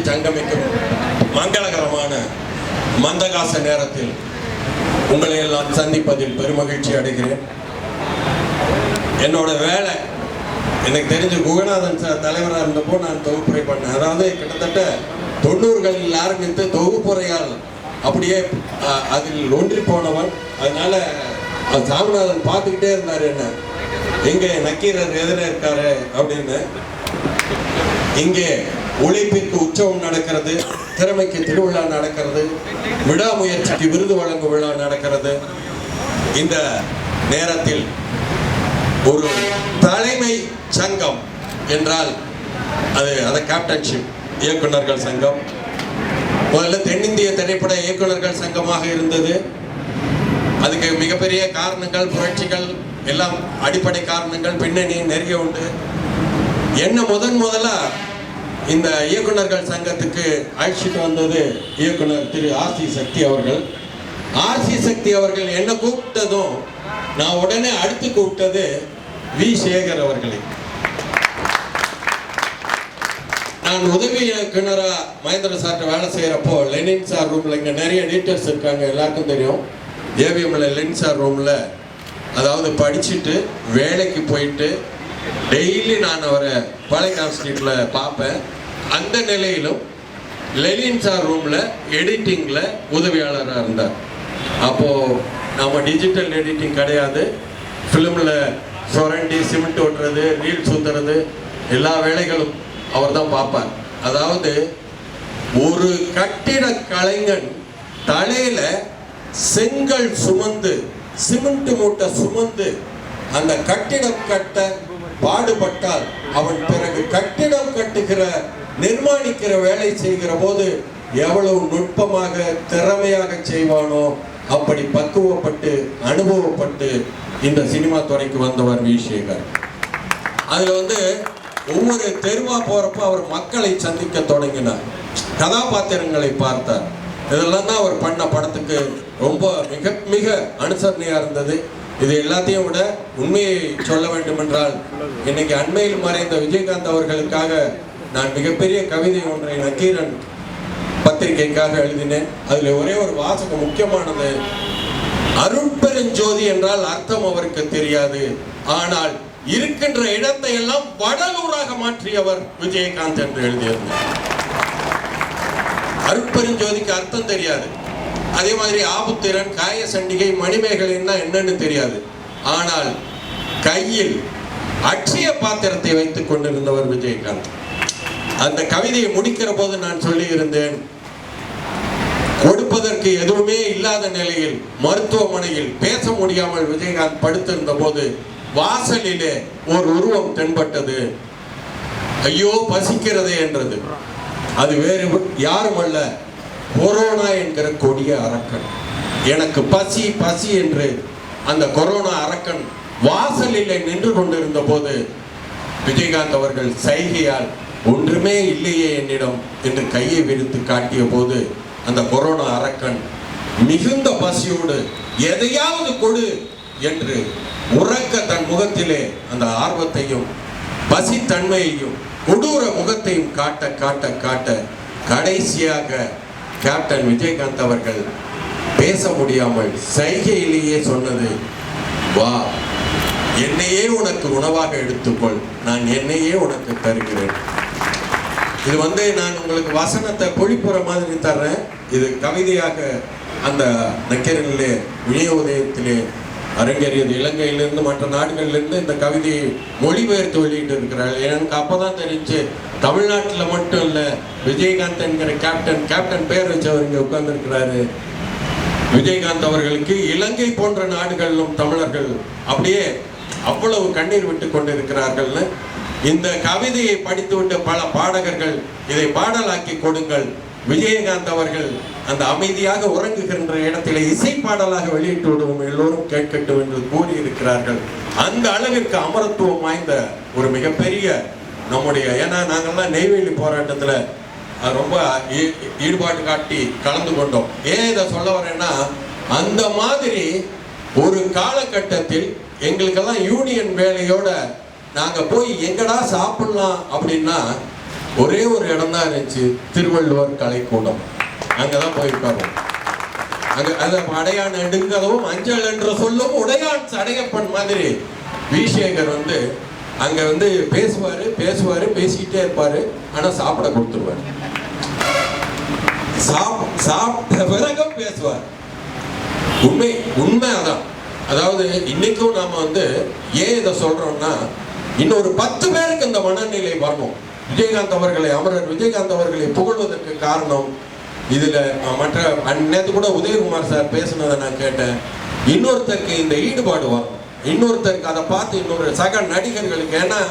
சங்கமிக்கும் மங்களகரமான மந்தகாச நேரத்தில் உங்களை எல்லாம் சந்திப்பதில் பெருமகிழ்ச்சி அடைகிறேன். என்னோட வேலை எனக்கு தெரிஞ்ச குகநாதன் சார் தலைவராக இருந்தப்போ நான் தொகுப்புரை பண்ணேன். அதாவது கிட்டத்தட்ட 90களில் ஆரம்பித்து தொகுப்புரையால் அப்படியே அதில் ஒன்றி போனவன். அதனால சாமிநாதன் பார்த்துக்கிட்டே இருந்தார், என்ன எங்கே நக்கீரர் எதிர இருக்காரு அப்படின்னு. இங்கே உழைப்பிற்கு உற்சவம் நடக்கிறது, திறமைக்கு திருவிழா நடக்கிறது, விடாமுயற்சிக்கு விருது வழங்கும் விழா நடக்கிறது. இந்த நேரத்தில் ஒரு தலைமை சங்கம் என்றால் அது கேப்டன்ஷிப் இயக்குநர்கள் சங்கம். முதல்ல தென்னிந்திய திரைப்பட இயக்குநர்கள் சங்கமாக இருந்தது. அதுக்கு மிகப்பெரிய காரணங்கள், புரட்சிகள் எல்லாம் அடிப்படை காரணங்கள், பின்னணி நிறைய உண்டு. என்ன முதலா இந்த இயக்குநர்கள் சங்கத்துக்கு அழைச்சிட்டு வந்தது இயக்குனர் திரு ஆர்சி சக்தி அவர்கள். ஆர்சி சக்தி அவர்கள் என்ன கூப்பிட்டதும் நான் உடனே அடுத்து கூப்பிட்டது வி சேகர் அவர்களை. நான் உதவி இயக்குனரா மகேந்திர சார்ட்ட வேலை செய்யறப்போ லெனின் சார் ரூம்ல, இங்க நிறைய எடிட்டர்ஸ் இருக்காங்க, எல்லாருக்கும் தெரியும். ஏவிஎம்ல லெனின் சார் ரூம்ல, அதாவது படிச்சுட்டு வேலைக்கு போயிட்டு டெய்லி நான் அவரை பாளையக்கார ஸ்ட்ரீட்ல பார்ப்பேன். அந்த நிலையிலும் லெனின் சார் ரூம்ல எடிட்டிங்ல உதவியாளராக இருந்தார். அப்போ நம்ம டிஜிட்டல் எடிட்டிங் கிடையாது. ஃபிலிமில் சொரண்டி சிமெண்ட் ஓட்டுறது, ரீல்ஸ் ஊத்துறது, எல்லா வேலைகளும் அவர் தான் பார்ப்பார். அதாவது ஒரு கட்டிட கலைஞன் தலையில செங்கல் சுமந்து, சிமெண்ட் மூட்டை சுமந்து அந்த கட்டிடம் கட்ட பாடுபட்டால் அவன் பிறகு கட்டிடம் கட்டுகிற, நிர்மாணிக்கிற வேலை செய்கிற போது எவ்வளவு நுட்பமாக திறமையாக செய்வானோ அப்படி பக்குவப்பட்டு அனுபவப்பட்டு இந்த சினிமா துறைக்கு வந்தவர் வி சேகர். அதுல ஒவ்வொரு தெருவா போறப்ப அவர் மக்களை சந்திக்க தொடங்கினார், கதாபாத்திரங்களை பார்த்தார். இதெல்லாம் தான் அவர் பண்ண படத்துக்கு ரொம்ப மிக மிக அனுசரணையா இருந்தது. இது எல்லாத்தையும் விட உண்மையை சொல்ல வேண்டும் என்றால், இன்னைக்கு அண்மையில் மறைந்த விஜயகாந்த் அவர்களுக்காக நான் மிகப்பெரிய கவிதை ஒன்றை நக்கீரன் பத்திரிகைக்காக எழுதினேன். அதுல ஒரே ஒரு வாசகம் முக்கியமானது. அருட்பெருஞ்சோதி என்றால் அர்த்தம் அவருக்கு தெரியாது, ஆனால் இருக்கின்ற இடத்தை எல்லாம் வடலூராக மாற்றியவர் விஜயகாந்த் என்று எழுதியிருந்தார். அருட்பெருஞ்சோதிக்கு அர்த்தம் தெரியாது. அதே மாதிரி ஆபுத்திரன், காய சண்டிகை, மணிமேகலைன்னா என்னன்னு தெரியாது. ஆனால் கையில் அட்சய பாத்திரத்தை வைத்துக் கொண்டிருந்தவர் விஜயகாந்த். அந்த கவிதையை முடிக்கிற போது நான் சொல்லி இருந்தேன், கொடுப்பதற்கு எதுவுமே இல்லாத நிலையில் மருத்துவமனையில் பேச முடியாமல் விஜயகாந்த் படுத்திருந்த போது வாசலிலே ஒரு உருவம் தென்பட்டது. ஐயோ பசிக்கிறதே என்றது. அது வேறு யாரும் அல்ல, கொரோனா என்கிற கொடிய அரக்கன். எனக்கு பசி பசி என்று அந்த கொரோனா அரக்கன் வாசலிலே நின்று கொண்டிருந்த போது விஜயகாந்த் அவர்கள் சைகையால் ஒன்றுமே இல்லையே என்னிடம் என்று கையை விரித்து காட்டிய போது அந்த கொரோனா அரக்கன் மிகுந்த பசியோடு எதையாவது கொடு என்று உறக்க தன் முகத்திலே அந்த ஆர்வத்தையும் பசித்தன்மையையும் கொடூர முகத்தையும் காட்ட காட்ட காட்ட கடைசியாக கேப்டன் விஜயகாந்த் அவர்கள் பேச முடியாமல் சைகையிலேயே சொன்னது, வா, என்னையே உனக்கு உணவாக எடுத்துக்கொள், நான் என்னையே உனக்கு தருகிறேன். இது நான் உங்களுக்கு வசனத்தை பொழிப்புற மாதிரி தர்றேன். இது கவிதையாக அந்த நக்கீரனிலே விநியோகத்திலே அரங்கேறியது. இலங்கையிலிருந்து மற்ற நாடுகளிலிருந்து இந்த கவிதையை மொழிபெயர்த்து வெளியிட்டு இருக்கிறார்கள். எனக்கு அப்பதான் தெரிஞ்சு தமிழ்நாட்டில் மட்டும் இல்லை, விஜயகாந்த் என்கிற கேப்டன் பேர் வச்சவர் இங்கே உட்கார்ந்து இருக்கிறாரு. விஜயகாந்த் அவர்களுக்கு இலங்கை போன்ற நாடுகளிலும் தமிழர்கள் அப்படியே அவ்வளவு கண்ணீர் விட்டு கொண்டிருக்கிறார்கள்னு இந்த கவிதையை படித்துவிட்ட பல பாடகர்கள் இதை பாடலாக்கி கொடுங்கள், விஜயகாந்த் அவர்கள் அந்த அமைதியாக உறங்குகின்ற இடத்திலே இசை பாடலாக வெளியிட்டு விடுவோம், எல்லோரும் கேட்கட்டும் என்று கூறியிருக்கிறார்கள். அந்த அளவிற்கு அமரத்துவம் வாய்ந்த ஒரு மிகப்பெரிய நம்முடைய, ஏன்னா நாங்கள்லாம் நெய்வேலி போராட்டத்தில் ரொம்ப ஈடுபாடு காட்டி கலந்து கொண்டோம். ஏன் இதை சொல்ல வரேன்னா, அந்த மாதிரி ஒரு காலகட்டத்தில் எங்களுக்கெல்லாம் யூனியன் வேலையோட நாங்கள் போய் எங்கடா சாப்பிடலாம் அப்படின்னா ஒரே ஒரு இடம் தான் இருந்துச்சு, திருவள்ளுவர் கலைக்கூடம். அங்கதான் போய் உட்காருவோம். அங்க அத அடையான் நெடுங்கதவும் அஞ்சல் என்ற சொல்லும் உடையான் சடையப்பன் மாதிரி விசேகர் வந்து அங்க வந்து பேசுவாரு பேசிக்கிட்டே இருப்பாரு. ஆனா சாப்பிட கொடுத்துருவாரு. சாப்பிட்ட பிறகும் பேசுவார். உண்மை அதான். அதாவது இன்னைக்கும் நாம வந்து ஏன் இதை சொல்றோம்னா, இன்னொரு 10 பேருக்கு இந்த மனநிலை வரணும். விஜயகாந்த் அவர்களை, அமரர் விஜயகாந்த் அவர்களை புகழ்வதற்கு காரணம் இதுல மற்ற நேற்று கூட உதயகுமார் சார் பேசுனதை நான் கேட்டேன். இன்னொருத்தருக்கு இந்த ஈடுபாடு வரும், இன்னொருத்தருக்கு அதை பார்த்து இன்னொரு சக நடிகர்களுக்கு. ஏன்னா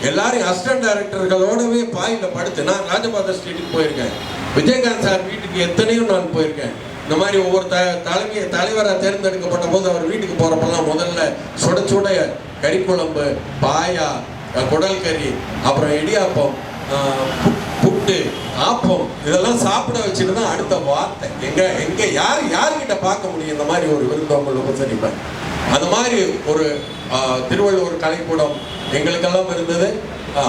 எல்லாரும் அசிஸ்டன்ட் டைரக்டர்களோடவே பாயில படுத்து, நான் ராஜபாத ஸ்ட்ரீட்டுக்கு போயிருக்கேன், விஜயகாந்த் சார் வீட்டுக்கு எத்தனையோ நான் போயிருக்கேன். இந்த மாதிரி ஒவ்வொரு தலைவராக தேர்ந்தெடுக்கப்பட்ட போது அவர் வீட்டுக்கு போறப்பெல்லாம் முதல்ல சுட சுட கறிக்குழம்பு, பாயா, குடல் கறி, அப்புறம் இடியாப்பம், புட்டு, ஆப்பம் இதெல்லாம் சாப்பிட வச்சுட்டு தான் அடுத்த வார்த்தை. எங்க யாருக்கிட்ட பார்க்க முடியும் இந்த மாதிரி ஒரு விருந்தோம்பல் உபசரிப்பேன். அது மாதிரி ஒரு திருவள்ளுவர் கலைக்கூடம் எங்களுக்கெல்லாம் இருந்தது.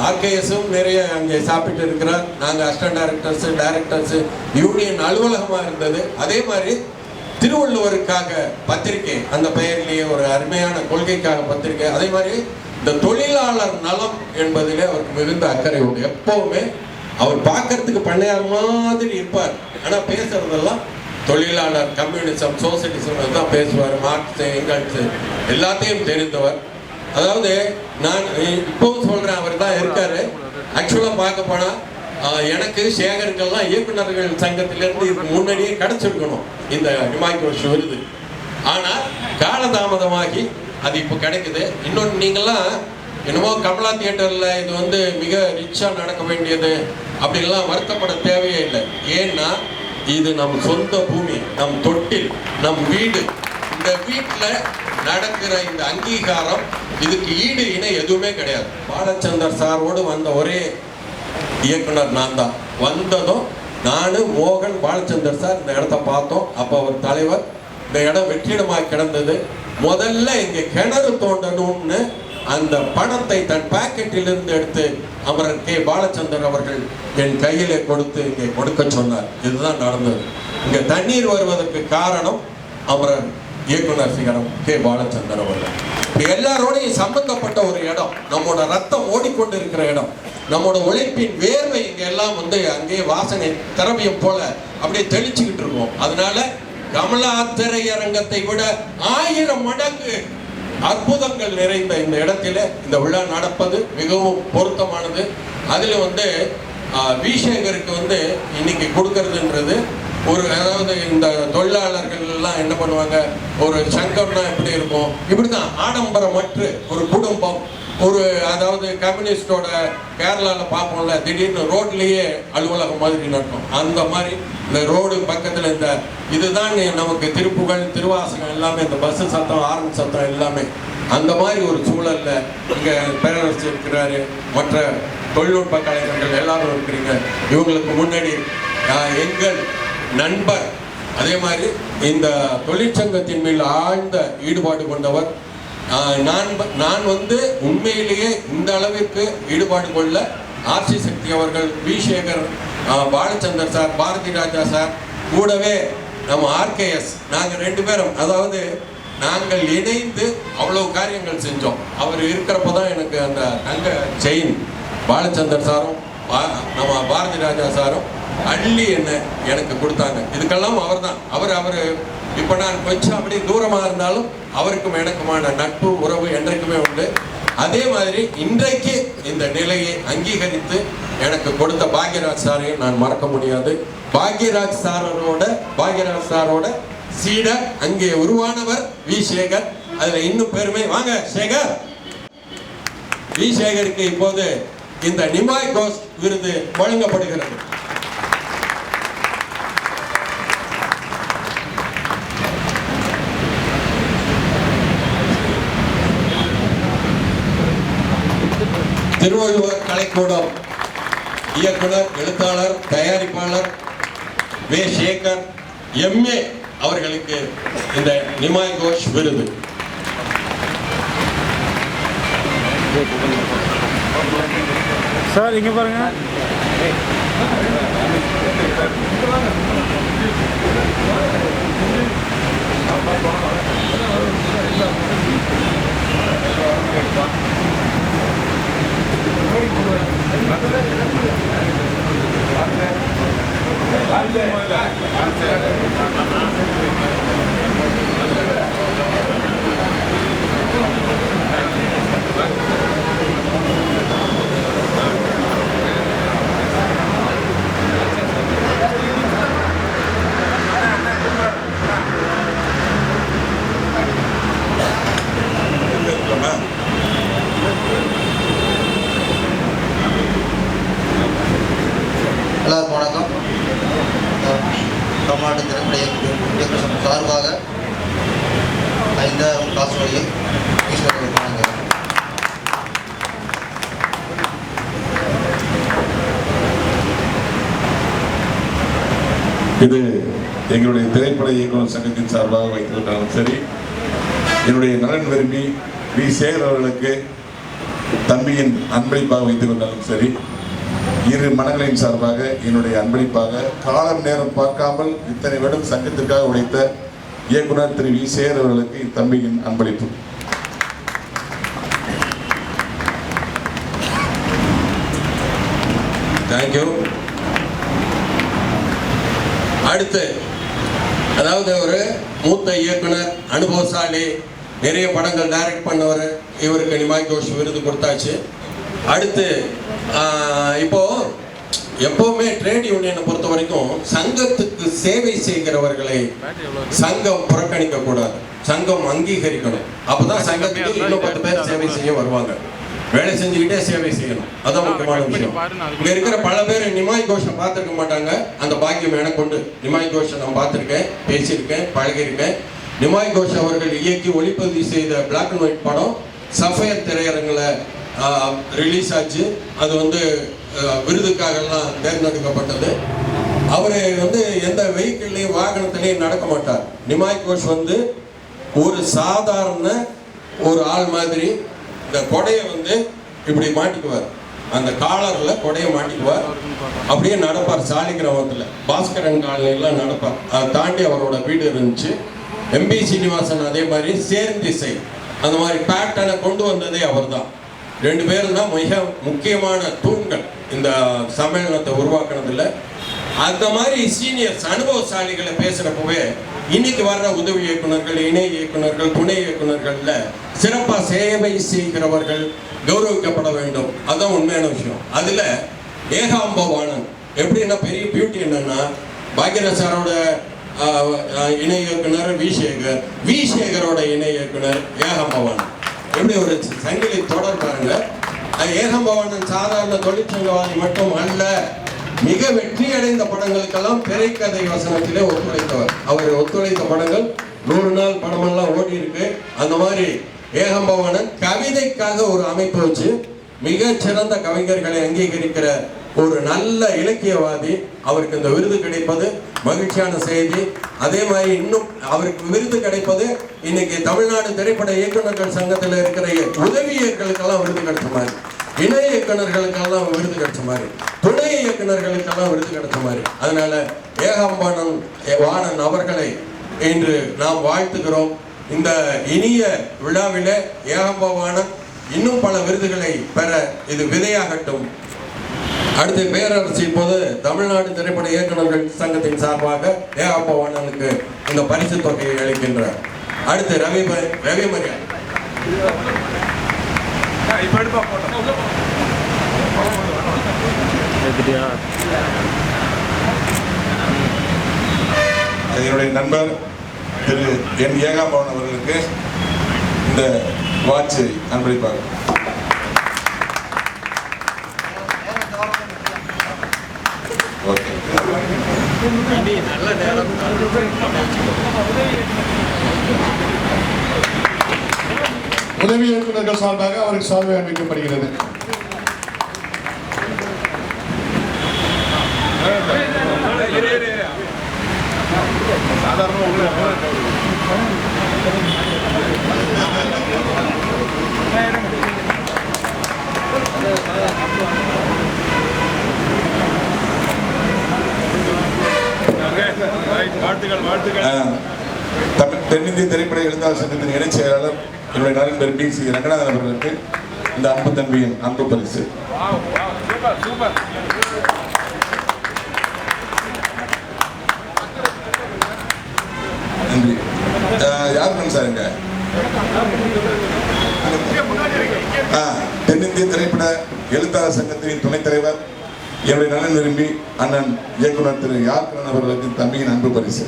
ஆர்கேஎஸும் நிறைய அங்கே சாப்பிட்டு இருக்கிறார். நாங்கள் அசிஸ்டன்ட் டைரக்டர்ஸ் யூனியன் அலுவலகமாக இருந்தது. அதே மாதிரி திருவள்ளுவருக்காக பத்திரிகை, அந்த பெயரிலேயே ஒரு அருமையான கொள்கைக்காக பத்திரிகை. அதே மாதிரி இந்த தொழிலாளர் நலம் என்பதிலே அவருக்கு மிகுந்த அக்கறை உண்டு. எப்பவுமே அவர் பார்க்கறதுக்கு பண்ணையார் மாதிரி இருப்பார், ஆனா பேசுறதெல்லாம் தொழிலாளர், கம்யூனிசம், சோசியலிசம் தான் பேசுவார். மார்க்ஸ், எங்கல்ஸ் எல்லாத்தையும் தெரிந்தவர். அதாவது நான் இப்பவும் சொல்றேன், அவர் தான் இருக்காரு. ஆக்சுவலா பார்க்க போனா எனக்கு சேகருக்கெல்லாம் இயக்குநர்கள் சங்கத்திலிருந்து இதுக்கு முன்னாடியே கிடைச்சிருக்கணும் இந்த நிமாய் கோஷ் விருது. ஆனா காலதாமதமாகி அது இப்போ கிடைக்குது. இன்னொன்று, நீங்கள்லாம் என்னமோ கமலா தியேட்டர்ல இது வந்து மிக ரிச்சா நடக்க வேண்டியது அப்படின்லாம் வருத்தப்பட தேவையே இல்லை. ஏன்னா இது நம் சொந்த பூமி, நம் தொட்டில், நம் வீடு. இந்த வீட்டில் நடக்கிற இந்த அங்கீகாரம், இதுக்கு ஈடு இணை எதுவுமே கிடையாது. பாலச்சந்தர் சாரோடு வந்த ஒரே இயக்குனர் நான் தான். வந்ததும் நானு, மோகன், பாலச்சந்தர் சார் இந்த இடத்த பார்த்தோம். அப்போ அவர் தலைவர். இந்த இடம் வெற்றிடமாக கிடந்தது. முதல்ல இங்கே கிணறு தோண்டணும்னு அந்த பணத்தை தன் பாக்கெட்டில் இருந்து எடுத்து அமரர் கே பாலச்சந்தர் அவர்கள் என் கையிலே கொடுத்து இங்கே கொடுக்க சொன்னார். இதுதான் நடந்தது. இங்கே தண்ணீர் வருவதற்கு காரணம் அமரர் இயக்குனர் சிகரம் கே பாலச்சந்தர் அவர்கள். எல்லாரோடையும் சம்பந்தப்பட்ட ஒரு இடம், நம்மோட ரத்தம் ஓடிக்கொண்டிருக்கிற இடம், நம்மோட உழைப்பின் வேர்வை இங்க எல்லாம் வந்து அங்கே வாசனை திரவியம் போல அப்படியே தெளிச்சுக்கிட்டு இருக்கோம். அதனால கமலா திரையரங்கத்தை விட 1000 மடங்கு அற்புதங்கள் நிறைந்த இந்த இடத்துல இந்த விழா நடப்பது மிகவும் பொருத்தமானது. அதுல வந்து விசேகருக்கு வந்து இன்னைக்கு கொடுக்கறதுன்றது ஒரு, அதாவது இந்த தொழிலாளர்கள் எல்லாம் என்ன பண்ணுவாங்க, ஒரு சங்கம்னா எப்படி இருக்கும், இப்படிதான் ஆடம்பரமற்ற ஒரு குடும்பம். ஒரு, அதாவது கம்யூனிஸ்டோட கேரளால பார்ப்போம்ல, திடீர்னு ரோட்லயே அலுவலகம் மாதிரி நடக்கும். அந்த மாதிரி இந்த ரோடு பக்கத்துல இந்த இதுதான் நமக்கு திருப்புகழ், திருவாசகம் எல்லாமே, இந்த பஸ் சத்தம், ஆரன் சத்தம் எல்லாமே. அந்த மாதிரி ஒரு சூழல்ல இங்க பேரரசு இருக்கிறாரு, மற்ற தொழில்நுட்ப கலைஞர்கள் எல்லாரும் இருக்கிறீங்க. இவங்களுக்கு முன்னாடி எங்கள் நண்பர், அதே மாதிரி இந்த தொழிற்சங்கத்தின் மேல் ஆழ்ந்த ஈடுபாடு கொண்டவர். நான் வந்து உண்மையிலேயே இந்த அளவிற்கு ஈடுபாடு கொள்ள ஆர்சி சக்தி அவர்கள், விசேகர், பாலச்சந்தர் சார், பாரதி ராஜா சார், கூடவே நம்ம ஆர்கேஎஸ், நாங்கள் 2 பேரும், அதாவது நாங்கள் இணைந்து அவ்வளவு காரியங்கள் செஞ்சோம். அவர் இருக்கிறப்ப தான் எனக்கு அந்த தங்க செயின் பாலச்சந்தர் சாரும் நம்ம பாரதி ராஜா சாரும் அள்ளி என்ன எனக்கு கொடுத்தாங்க. இதுக்கெல்லாம் அவர் தான். அவர் இப்போ நான் கொஞ்சம் அப்படி தூரமாக இருந்தாலும் அவருக்கும் எனக்குமான நட்பு உறவு என்றைக்குமே உண்டு. அதே மாதிரி இன்றைக்கு இந்த நிலையை அங்கீகரித்து எனக்கு கொடுத்த பாக்யராஜ் சாரையும் நான் மறக்க முடியாது. பாக்யராஜ் சாரோட சீடர், அங்கே உருவானவர் விசேகர். அதுல இன்னும் பெருமை. வாங்க சேகர். விசேகருக்கு இப்போது இந்த நிமாய் கோஷ் விருது வழங்கப்படுகிறது. திருவள்ளுவர் கலைக்கூடம் இயக்குனர், எழுத்தாளர், தயாரிப்பாளர் வே சேகர் எம்ஏ அவர்களுக்கு இந்த நிமாய் கோஷ் விருது. சார் இங்க பாருங்க. எல்லாருக்கும் வணக்கம். தமிழ்நாடு திரைப்பட இயக்கம் சார்பாக 5000 காசு வழியை ஈஸ்வரர்கள் வழங்குகிறோம். இது எங்களுடைய திரைப்பட இயக்குநர் சங்கத்தின் சார்பாக வைத்துவிட்டாலும் சரி, என்னுடைய நலன் விரும்பி வி சேகர் அவர்களுக்கு தம்பியின் அன்பளிப்பாக வைத்துக் கொண்டாலும் சரி, இரு மனங்களின் சார்பாக என்னுடைய அன்பளிப்பாக காலம் நேரம் பார்க்காமல் இத்தனை வருடம் சங்கத்திற்காக உழைத்த இயக்குனர் திரு வி சேகர் அவர்களுக்கு தம்பியின் அன்பளிப்பு. தேங்க்யூ. அடுத்து, அதாவது ஒரு மூத்த இயக்குனர், அனுபவசாலி, நிறைய படங்கள் டைரக்ட் பண்ணவர், இவருக்கு நிமாய் கோஷ் விருது கொடுத்தாச்சு. அடுத்து இப்போ எப்பவுமே ட்ரேட் யூனியனை பொறுத்த வரைக்கும் சங்கத்துக்கு சேவை செய்கிறவர்களை சங்கம் புறக்கணிக்க கூடாது, சங்கம் அங்கீகரிக்கணும். அப்பதான் சங்கத்துக்கு இன்னும் 10 பேர் சேவை செய்ய வருவாங்க. வேலை செஞ்சுக்கிட்டே சேவை செய்யணும், அதான் முக்கியமான விஷயம். இங்க இருக்கிற பல பேர் நிமாய் கோஷை பார்த்துருக்க மாட்டாங்க. அந்த பாக்கியம் எனக்கு உண்டு. நிமாய் கோஷை நான் பார்த்துருக்கேன், பேசியிருக்கேன், பழகியிருக்கேன். நிமாய் கோஷ் அவர்கள் இயக்கி ஒளிப்பதிவு செய்த பிளாக் அண்ட் ஒயிட் படம் சஃபயர் திரையரங்கில் ரிலீஸ் ஆச்சு. அது விருதுக்காகலாம் தேர்ந்தெடுக்கப்பட்டது. அவர் எந்த வெஹிக்கிள்லையும் வாகனத்திலையும் நடக்க மாட்டார். நிமாய் கோஷ் ஒரு சாதாரண ஒரு ஆள் மாதிரி இந்த கொடையை இப்படி மாட்டிக்குவார், அந்த காலர்ல கொடையை மாட்டிக்குவார், அப்படியே நடப்பார். சாலிகிராமத்தில் பாஸ்கரன் காலனிலாம் நடப்பார். அதை தாண்டி அவரோட வீடு இருந்துச்சு. எம்பி சீனிவாசன் அதே மாதிரி சேர்ந்திசை அந்த மாதிரி பேட்டனை கொண்டு வந்ததே அவர் தான். 2 பேரும் தான் மிக முக்கியமான தூண்கள் இந்த சம்மேளனத்தை உருவாக்குனதில்ல. அந்த மாதிரி சீனியர்ஸ் அனுபவசாலிகளை பேசுறப்பவே இன்னைக்கு வர்ற உதவி இயக்குநர்கள், இணை இயக்குநர்கள், துணை இயக்குநர்கள்ல சிறப்பாக சேவை செய்கிறவர்கள் கௌரவிக்கப்பட வேண்டும். அதுதான் உண்மையான விஷயம். அதுல ஏகாம்பவானன் எப்படின்னா பெரிய பியூட்டி என்னன்னா, பாக்யராஜரோட இணை இயக்குனர் வி சேகரோட இணை இயக்குனர் ஏகாம்பவானன். எப்படி ஒரு சங்கிலி தொடர் பாருங்க. ஏகாம்பவானன் சாதாரண தொழிற்சங்கவாதி மட்டும் அல்ல, மிக வெற்றி அடைந்த படங்களுக்கெல்லாம் திரைக்கதை வசனத்திலே ஒத்துழைத்தவர். அவர் ஒத்துழைத்த படங்கள் 100 நாள் படமெல்லாம் ஓடி இருக்கு. அந்த மாதிரி ஏகாம்பவானன் கவிதைக்காக ஒரு அமைப்பு வச்சு மிக சிறந்த கவிஞர்களை அங்கீகரிக்கிற ஒரு நல்ல இலக்கியவாதி. அவருக்கு இந்த விருது கிடைப்பது மகிழ்ச்சியான செய்தி. அதே மாதிரி இன்னும் அவருக்கு விருது கிடைப்பது இன்னைக்கு தமிழ்நாடு திரைப்பட இயக்குநர்கள் சங்கத்தில் இருக்கிற உதவி இயக்குநர்களுக்கெல்லாம் விருது கிடைச்ச மாதிரி, இணை இயக்குநர்களுக்கெல்லாம் விருது கிடைச்ச மாதிரி, துணை இயக்குநர்களுக்கெல்லாம் விருது கிடைச்ச மாதிரி. அதனால ஏகாம்பவானன் அவர்களை இன்று நாம் வாழ்த்துகிறோம். இந்த இனிய விழாவிலே ஏகாம்பவானன் இன்னும் பல விருதுகளை பெற இது விதையாகட்டும். அடுத்து பேரரசு இப்போது தமிழ்நாடு திரைப்பட இயக்குநர்கள் சங்கத்தின் சார்பாக ஏகாம்பவானனுக்கு இந்த பரிசு தொகையை அளிக்கின்றார். அடுத்து ரவிமரியா. என்னுடைய நண்பர் திரு என் ஏகாம்பவன் அவர்களுக்கு இந்த வாட்சை அன்பளிப்பாக. உதவி இயக்குநர்கள் சார்பாக அவருக்கு சால்வை அணிவிக்கப்படுகிறது. தென்னிந்திய திரைப்பட எழுத்தாளர் சங்கத்தின் இணைச் செயலாளர் என்னுடைய நலன் பெரும்பி சி ரங்கநாதன் அவர்களுக்கு இந்த அன்பு தம்பியின் அன்பு பரிசு. நன்றி. யார் சார் இங்க? தென்னிந்திய திரைப்பட எழுத்தாளர் சங்கத்தின் துணைத் தலைவர் என்னுடைய நலன் விரும்பி அண்ணன் இயக்குனர் திரு யார்கண்ணன் அவர்களுக்கு தம்பியின் அன்பு பரிசு.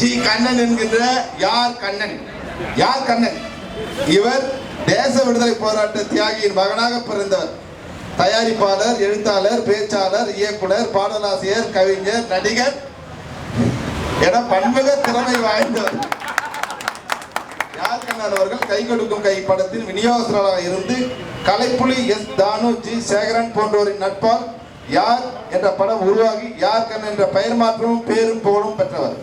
ஜி கண்ணன் என்கின்ற யார் கண்ணன் இவர் தேச விடுதலை போராட்ட தியாகியின் மகனாக பிறந்தவர். தயாரிப்பாளர், எழுத்தாளர், பேச்சாளர், இயக்குனர், பாடலாசிரியர், கவிஞர், நடிகர் என பன்முக திறமை வாய்ந்தவர். யார் கண்ணன் அவர்கள் கை கொடுக்கும் கை படத்தின் விநியோகஸ்தராக இருந்து கலைப்புலி எஸ் தானு, ஜி சேகரன் போன்றோரின் நட்பால் யார் என்ற படம் உருவாகி யார் கண்ணன் என்ற பெயர் மாற்றமும் பேரும் புகழும் பெற்றவர்.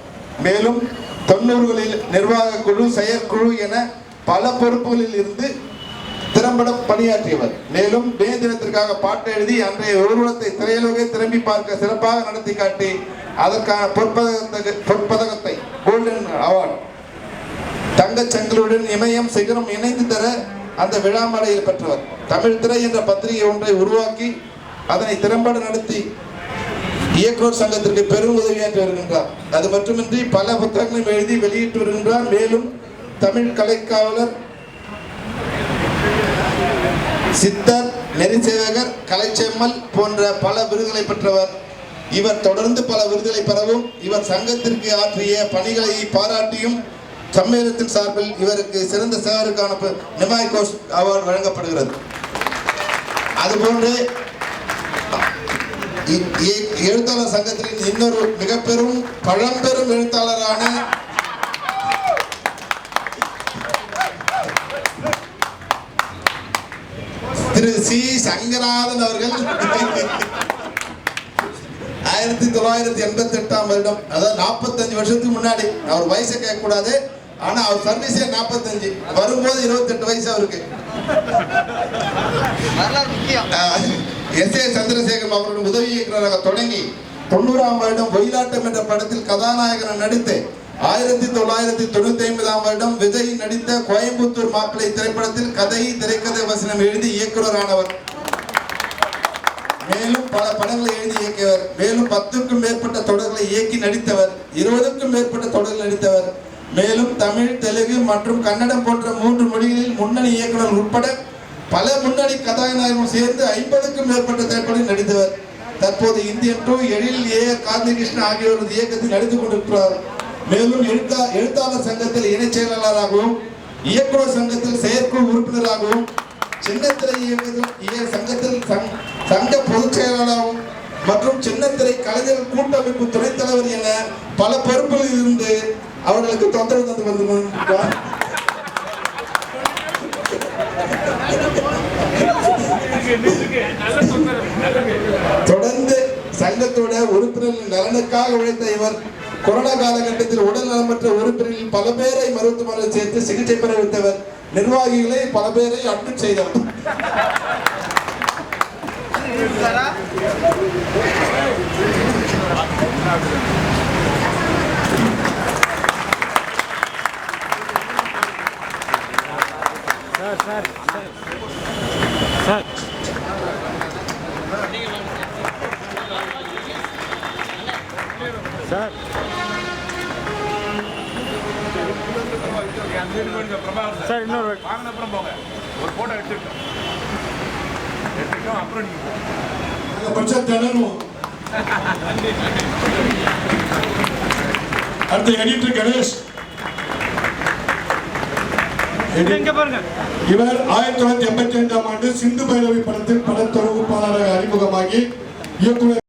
மேலும் 90களில் நிர்வாக குழு, செயற்குழு என பல பொறுப்புகளில் இருந்து திறம்பட பணியாற்றியவர். மேலும் மே தினத்திற்காக பாட்டு எழுதி அன்றைய ஊர்வலத்தை திரையுலகை திரும்பி பார்க்க சிறப்பாக நடத்தி காட்டி அதற்கான பொற்பதகத்தை கோல்டன் அவார்டு தங்கச் சங்கிலியுடன் இமயம் சிகரம் இணைந்து தர அந்த விழா மேடையில் பெற்றவர். தமிழ் திரை என்ற பத்திரிகை ஒன்றை உருவாக்கி அதனை திறம்பட நடத்தி இயக்குனர் சங்கத்திற்கு பெரும் உதவியாற்றி வருகின்றார். அது மட்டுமின்றி பல புத்தகங்களையும் எழுதி வெளியிட்டு வருகின்றார். மேலும் தமிழ் கலைக்காவலர், சித்தர், நெறிசேவகர், கலைச்செம்மல் போன்ற பல விருதுகளை பெற்றவர். இவர் தொடர்ந்து பல விருதுகளை பெறவும் இவர் சங்கத்திற்கு ஆற்றிய பணிகளை பாராட்டியும் சம்மேளனத்தின் சார்பில் இவருக்கு சிறந்த சேவருக்கான நிமாய் கோஷ் அவார்டு வழங்கப்படுகிறது. அதுபோன்று எழுத்தாளர் சங்கத்தின் இன்னொரு மிக பெரும் பழம்பெரும் எழுத்தாளரான திரு சி சங்கராதன் அவர்கள் 1988ஆம் வருடம், அதாவது 45 வருஷத்துக்கு முன்னாடி, அவர் வயசை கேட்க கூடாது, ஆனா அவர் சர்வீஸே 45, வரும்போது 28 வயசு அவருக்கு. எஸ் ஏ சந்திரசேகர் அவருடைய உதவி இயக்குநராக தொடங்கி 90ஆம் வருடம் ஒயிலாட்டம் என்ற படத்தில் கதாநாயகன் நடித்து 1995ஆம் வருடம் விஜய் நடித்த கோயம்புத்தூர் மாப்பிள்ளை திரைப்படத்தில் கதை, திரைக்கதை, வசனம் எழுதி இயக்குநரானவர். மேலும் பல படங்களை எழுதி இயக்கியவர். மேலும் 10க்கும் மேற்பட்ட தொடர்களை இயக்கி நடித்தவர். 20க்கும் மேற்பட்ட தொடர்கள் நடித்தவர். மேலும் தமிழ், தெலுங்கு மற்றும் கன்னடம் போன்ற 3 மொழிகளில் முன்னணி இயக்குனர் உட்பட பல முன்னணி கதாநாயகர்கள் சேர்ந்து 50க்கும் மேற்பட்ட திரைப்படங்களில் நடித்தவர். தற்போது இந்தியன் 2, எழில், ஏ காந்திகிருஷ்ணன் ஆகியோரது இயக்கத்தில் நடித்துக் கொண்டிருக்கிறார். மேலும் எழுத்தாளர் சங்கத்தில் இணைச் செயலாளராகவும், இயக்குனர் சங்கத்தில் செயற்குழு உறுப்பினராகவும், சின்னத்திரை சங்கத்தில் சங்க பொதுச் செயலாளராகவும் மற்றும் சின்னத்திரை கலைஞர் கூட்டமைப்பு துணைத் தலைவர் என பல பொறுப்புகளில் இருந்து அவர்களுக்கு தொந்தரவு தந்து வந்திருக்கிறார். தொடர்ந்து சங்கத்தோட உறுப்பினர்களின் நலனுக்காக உழைத்த இவர் கொரோனா காலகட்டத்தில் உடல் நலமற்ற உறுப்பினர்களில் பல பேரை மருத்துவமனையில் சேர்த்து சிகிச்சை பெற வைத்தவர். நிர்வாகிகளை பல பேரை அட்மிட் செய்தவர். சார் இன்னொரு வாங்கின அப்புறம் போங்க, ஒரு போட்டோ எடுத்துட்டோம் அப்புறம் அடுத்த எடிட்டர் கணேஷ். இவர் 1985ஆம் ஆண்டு சிந்து பைரவி படத்தில் பட தொகுப்பாளராக அறிமுகமாகி இயக்குனர்